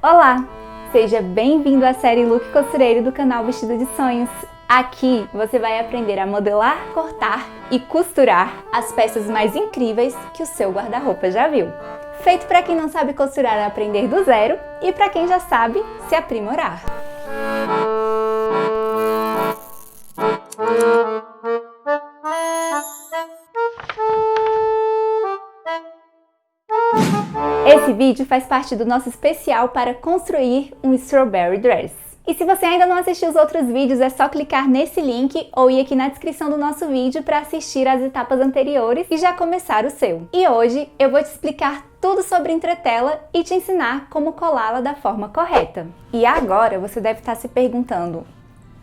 Olá! Seja bem-vindo à série Look Costureiro do canal Vestido de Sonhos. Aqui você vai aprender a modelar, cortar e costurar as peças mais incríveis que o seu guarda-roupa já viu. Feito para quem não sabe costurar aprender do zero e para quem já sabe se aprimorar. Esse vídeo faz parte do nosso especial para construir um Strawberry Dress. E se você ainda não assistiu os outros vídeos, é só clicar nesse link ou ir aqui na descrição do nosso vídeo para assistir às etapas anteriores e já começar o seu. E hoje eu vou te explicar tudo sobre entretela e te ensinar como colá-la da forma correta. E agora você deve estar se perguntando: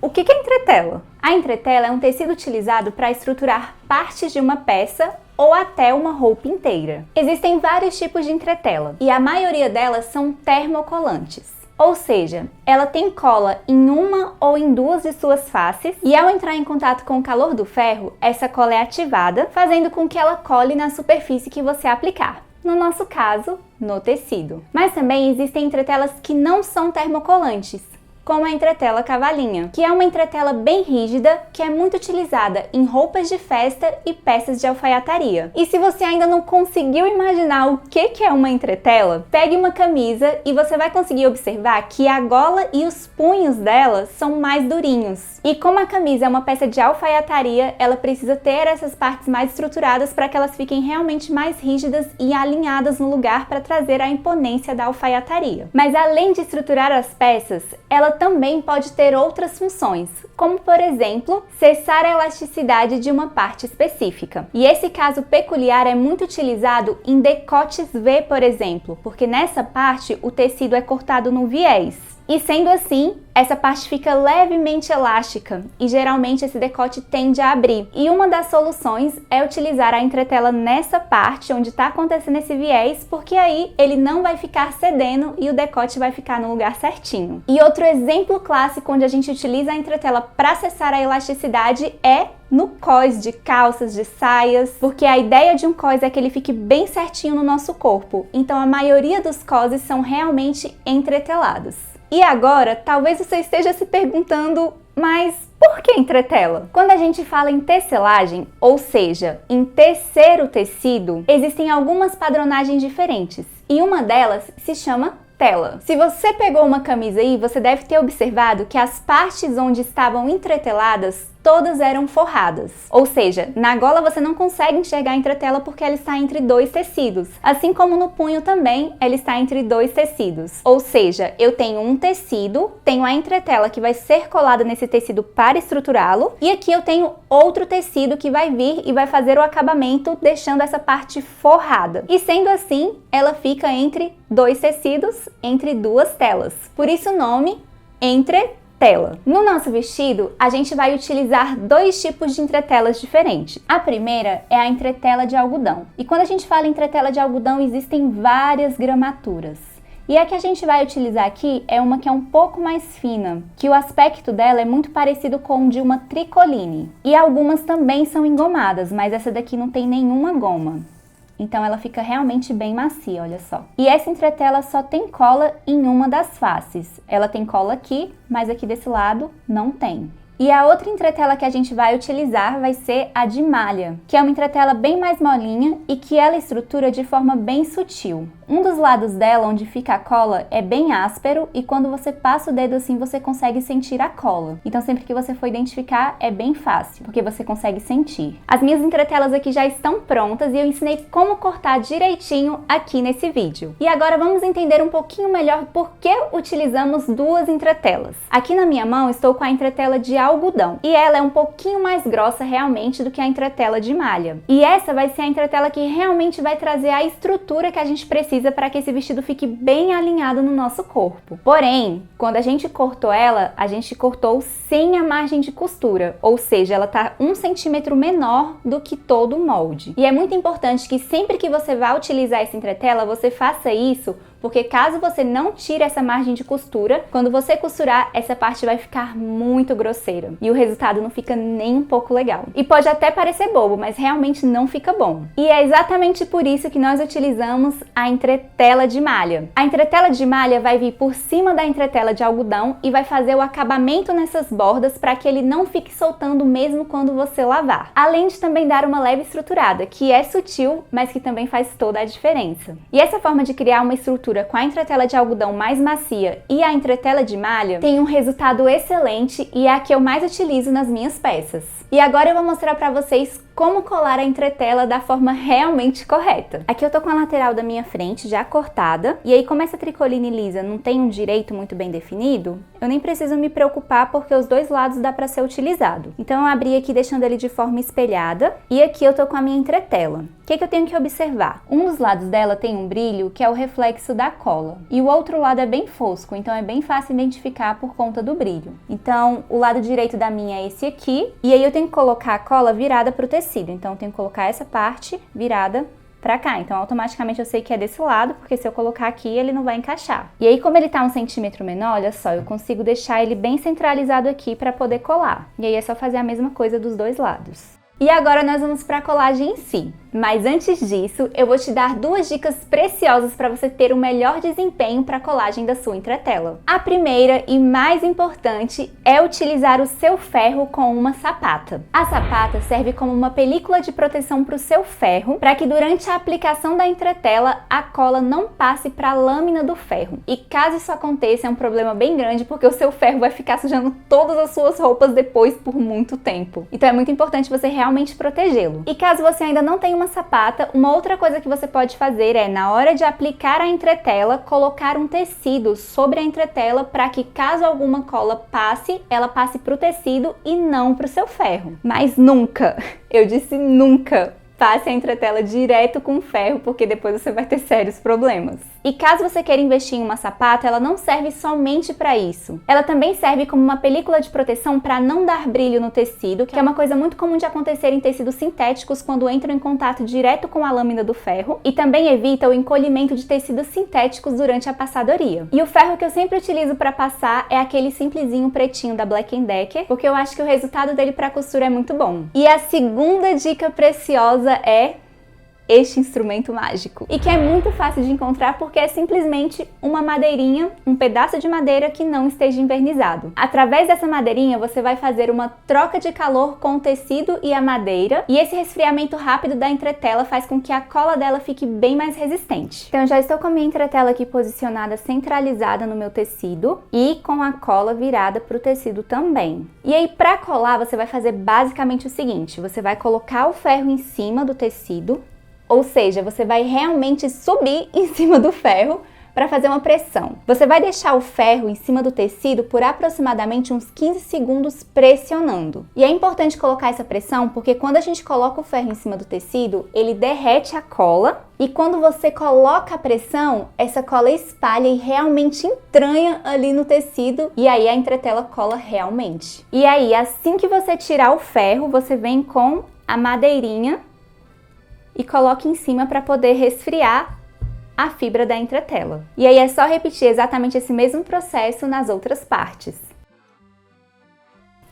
o que é entretela? A entretela é um tecido utilizado para estruturar partes de uma peça ou até uma roupa inteira. Existem vários tipos de entretela e a maioria delas são termocolantes. Ou seja, ela tem cola em uma ou em duas de suas faces e ao entrar em contato com o calor do ferro, essa cola é ativada, fazendo com que ela cole na superfície que você aplicar. No nosso caso, no tecido. Mas também existem entretelas que não são termocolantes, como a entretela cavalinha, que é uma entretela bem rígida que é muito utilizada em roupas de festa e peças de alfaiataria. E se você ainda não conseguiu imaginar o que é uma entretela, pegue uma camisa e você vai conseguir observar que a gola e os punhos dela são mais durinhos. E como a camisa é uma peça de alfaiataria, ela precisa ter essas partes mais estruturadas para que elas fiquem realmente mais rígidas e alinhadas no lugar para trazer a imponência da alfaiataria. Mas além de estruturar as peças, ela também pode ter outras funções, como por exemplo, cessar a elasticidade de uma parte específica. E esse caso peculiar é muito utilizado em decotes V, por exemplo, porque nessa parte o tecido é cortado no viés. E sendo assim, essa parte fica levemente elástica e geralmente esse decote tende a abrir. E uma das soluções é utilizar a entretela nessa parte onde está acontecendo esse viés, porque aí ele não vai ficar cedendo e o decote vai ficar no lugar certinho. E outro exemplo clássico onde a gente utiliza a entretela para cessar a elasticidade é no cós de calças, de saias, porque a ideia de um cós é que ele fique bem certinho no nosso corpo. Então a maioria dos coses são realmente entretelados. E agora, talvez você esteja se perguntando, mas por que entretela? Quando a gente fala em tecelagem, ou seja, em tecer o tecido, existem algumas padronagens diferentes e uma delas se chama tela. Se você pegou uma camisa aí, você deve ter observado que as partes onde estavam entreteladas todas eram forradas. Ou seja, na gola você não consegue enxergar a entretela porque ela está entre dois tecidos. Assim como no punho também, ela está entre dois tecidos. Ou seja, eu tenho um tecido, tenho a entretela que vai ser colada nesse tecido para estruturá-lo, e aqui eu tenho outro tecido que vai vir e vai fazer o acabamento, deixando essa parte forrada. E sendo assim, ela fica entre dois tecidos, entre duas telas. Por isso o nome entretela. No nosso vestido, a gente vai utilizar dois tipos de entretelas diferentes. A primeira é a entretela de algodão. E quando a gente fala em entretela de algodão, existem várias gramaturas. E a que a gente vai utilizar aqui é uma que é um pouco mais fina, que o aspecto dela é muito parecido com o de uma tricoline. E algumas também são engomadas, mas essa daqui não tem nenhuma goma. Então ela fica realmente bem macia, olha só. E essa entretela só tem cola em uma das faces. Ela tem cola aqui, mas aqui desse lado não tem. E a outra entretela que a gente vai utilizar vai ser a de malha, que é uma entretela bem mais molinha e que ela estrutura de forma bem sutil. Um dos lados dela, onde fica a cola, é bem áspero e quando você passa o dedo assim, você consegue sentir a cola. Então sempre que você for identificar, é bem fácil, porque você consegue sentir. As minhas entretelas aqui já estão prontas e eu ensinei como cortar direitinho aqui nesse vídeo. E agora vamos entender um pouquinho melhor por que utilizamos duas entretelas. Aqui na minha mão estou com a entretela de algodão e ela é um pouquinho mais grossa realmente do que a entretela de malha. E essa vai ser a entretela que realmente vai trazer a estrutura que a gente precisa para que esse vestido fique bem alinhado no nosso corpo. Porém, quando a gente cortou ela, a gente cortou sem a margem de costura, ou seja, ela tá 1 centímetro menor do que todo o molde. E é muito importante que sempre que você vá utilizar essa entretela, você faça isso porque caso você não tire essa margem de costura, quando você costurar, essa parte vai ficar muito grosseira e o resultado não fica nem um pouco legal. E pode até parecer bobo, mas realmente não fica bom. E é exatamente por isso que nós utilizamos a entretela de malha. A entretela de malha vai vir por cima da entretela de algodão e vai fazer o acabamento nessas bordas para que ele não fique soltando mesmo quando você lavar. Além de também dar uma leve estruturada, que é sutil, mas que também faz toda a diferença. E essa forma de criar uma estrutura com a entretela de algodão mais macia e a entretela de malha tem um resultado excelente e é a que eu mais utilizo nas minhas peças. E agora eu vou mostrar para vocês como colar a entretela da forma realmente correta. Aqui eu tô com a lateral da minha frente já cortada, e aí como essa tricoline lisa não tem um direito muito bem definido, eu nem preciso me preocupar porque os dois lados dá para ser utilizado. Então eu abri aqui deixando ele de forma espelhada, e aqui eu tô com a minha entretela. O que eu tenho que observar? Um dos lados dela tem um brilho que é o reflexo da cola, e o outro lado é bem fosco, então é bem fácil identificar por conta do brilho. Então o lado direito da minha é esse aqui, e aí eu tenho que colocar a cola virada pro tecido. Então eu tenho que colocar essa parte virada pra cá. Então automaticamente eu sei que é desse lado, porque se eu colocar aqui ele não vai encaixar. E aí como ele tá 1 centímetro menor, olha só, eu consigo deixar ele bem centralizado aqui pra poder colar. E aí é só fazer a mesma coisa dos dois lados. E agora nós vamos para a colagem em si. Mas antes disso, eu vou te dar 2 dicas preciosas para você ter o melhor desempenho para a colagem da sua entretela. A primeira e mais importante é utilizar o seu ferro com uma sapata. A sapata serve como uma película de proteção para o seu ferro, para que durante a aplicação da entretela a cola não passe para a lâmina do ferro. E caso isso aconteça, é um problema bem grande, porque o seu ferro vai ficar sujando todas as suas roupas depois por muito tempo. Então é muito importante você realmente protegê-lo. E caso você ainda não tenha uma sapata, uma outra coisa que você pode fazer é, na hora de aplicar a entretela, colocar um tecido sobre a entretela para que caso alguma cola passe, ela passe para o tecido e não para o seu ferro. Mas nunca, eu disse nunca, passe a entretela direto com o ferro, porque depois você vai ter sérios problemas. E caso você queira investir em uma sapata, ela não serve somente para isso. Ela também serve como uma película de proteção para não dar brilho no tecido, que é uma coisa muito comum de acontecer em tecidos sintéticos quando entram em contato direto com a lâmina do ferro, e também evita o encolhimento de tecidos sintéticos durante a passadoria. E o ferro que eu sempre utilizo para passar é aquele simplesinho pretinho da Black & Decker, porque eu acho que o resultado dele para costura é muito bom. E a segunda dica preciosa é este instrumento mágico, e que é muito fácil de encontrar porque é simplesmente uma madeirinha, um pedaço de madeira que não esteja envernizado. Através dessa madeirinha você vai fazer uma troca de calor com o tecido e a madeira, e esse resfriamento rápido da entretela faz com que a cola dela fique bem mais resistente. Então eu já estou com a minha entretela aqui posicionada centralizada no meu tecido e com a cola virada para o tecido também. E aí para colar você vai fazer basicamente o seguinte: você vai colocar o ferro em cima do tecido, ou seja, você vai realmente subir em cima do ferro para fazer uma pressão. Você vai deixar o ferro em cima do tecido por aproximadamente uns 15 segundos pressionando. E é importante colocar essa pressão porque quando a gente coloca o ferro em cima do tecido, ele derrete a cola, e quando você coloca a pressão, essa cola espalha e realmente entranha ali no tecido, e aí a entretela cola realmente. E aí, assim que você tirar o ferro, você vem com a madeirinha e coloca em cima para poder resfriar a fibra da entretela. E aí é só repetir exatamente esse mesmo processo nas outras partes.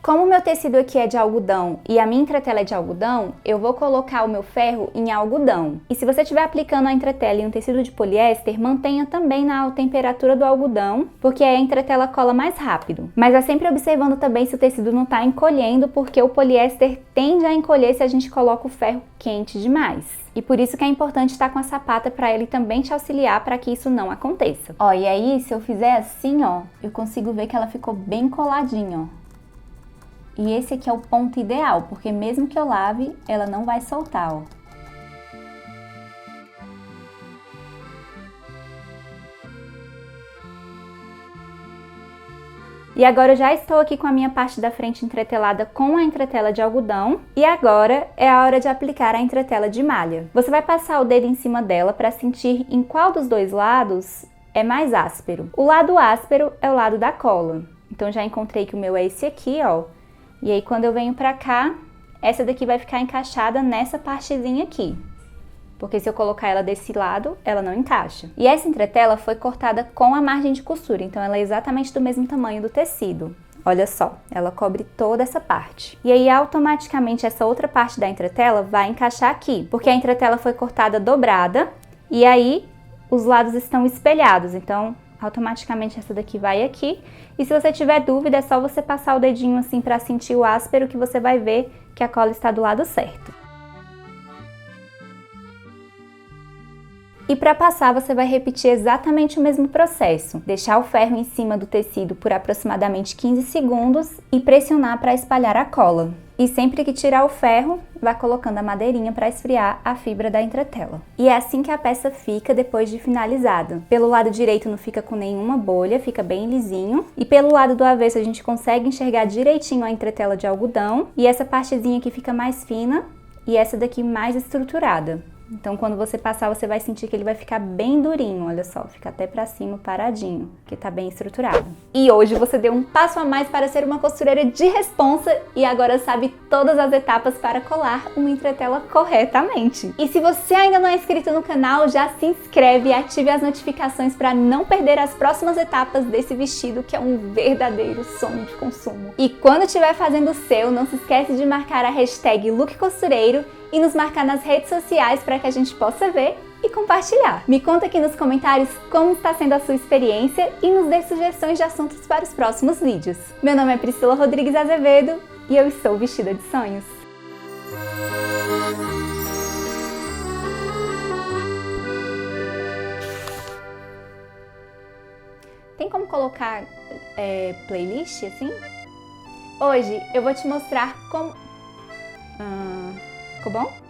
Como o meu tecido aqui é de algodão e a minha entretela é de algodão, eu vou colocar o meu ferro em algodão. E se você estiver aplicando a entretela em um tecido de poliéster, mantenha também na temperatura do algodão, porque aí a entretela cola mais rápido. Mas é sempre observando também se o tecido não está encolhendo, porque o poliéster tende a encolher se a gente coloca o ferro quente demais. E por isso que é importante estar com a sapata para ele também te auxiliar para que isso não aconteça. Ó, e aí se eu fizer assim, ó, eu consigo ver que ela ficou bem coladinha, ó. E esse aqui é o ponto ideal, porque mesmo que eu lave, ela não vai soltar, ó. E agora eu já estou aqui com a minha parte da frente entretelada com a entretela de algodão. E agora é a hora de aplicar a entretela de malha. Você vai passar o dedo em cima dela para sentir em qual dos dois lados é mais áspero. O lado áspero é o lado da cola. Então já encontrei que o meu é esse aqui, ó. E aí quando eu venho pra cá, essa daqui vai ficar encaixada nessa partezinha aqui. porque se eu colocar ela desse lado, ela não encaixa. E essa entretela foi cortada com a margem de costura, então ela é exatamente do mesmo tamanho do tecido. Olha só, ela cobre toda essa parte. E aí, automaticamente, essa outra parte da entretela vai encaixar aqui, porque a entretela foi cortada dobrada, e aí os lados estão espelhados, então automaticamente essa daqui vai aqui. E se você tiver dúvida, é só você passar o dedinho assim para sentir o áspero, que você vai ver que a cola está do lado certo. E para passar, você vai repetir exatamente o mesmo processo. Deixar o ferro em cima do tecido por aproximadamente 15 segundos e pressionar para espalhar a cola. E sempre que tirar o ferro, vá colocando a madeirinha para esfriar a fibra da entretela. E é assim que a peça fica depois de finalizada. Pelo lado direito não fica com nenhuma bolha, fica bem lisinho. E pelo lado do avesso a gente consegue enxergar direitinho a entretela de algodão. E essa partezinha aqui fica mais fina e essa daqui mais estruturada. Então, quando você passar, você vai sentir que ele vai ficar bem durinho, olha só, fica até pra cima paradinho, que tá bem estruturado. E hoje você deu um passo a mais para ser uma costureira de responsa e agora sabe todas as etapas para colar uma entretela corretamente. E se você ainda não é inscrito no canal, já se inscreve e ative as notificações para não perder as próximas etapas desse vestido, que é um verdadeiro sonho de consumo. E quando estiver fazendo o seu, não se esquece de marcar a hashtag #LookCostureiro e nos marcar nas redes sociais para que a gente possa ver e compartilhar. Me conta aqui nos comentários como está sendo a sua experiência e nos dê sugestões de assuntos para os próximos vídeos. Meu nome é Priscila Rodrigues Azevedo e eu estou vestida de sonhos. Tem como colocar playlist assim? Hoje eu vou te mostrar como... Ficou bom?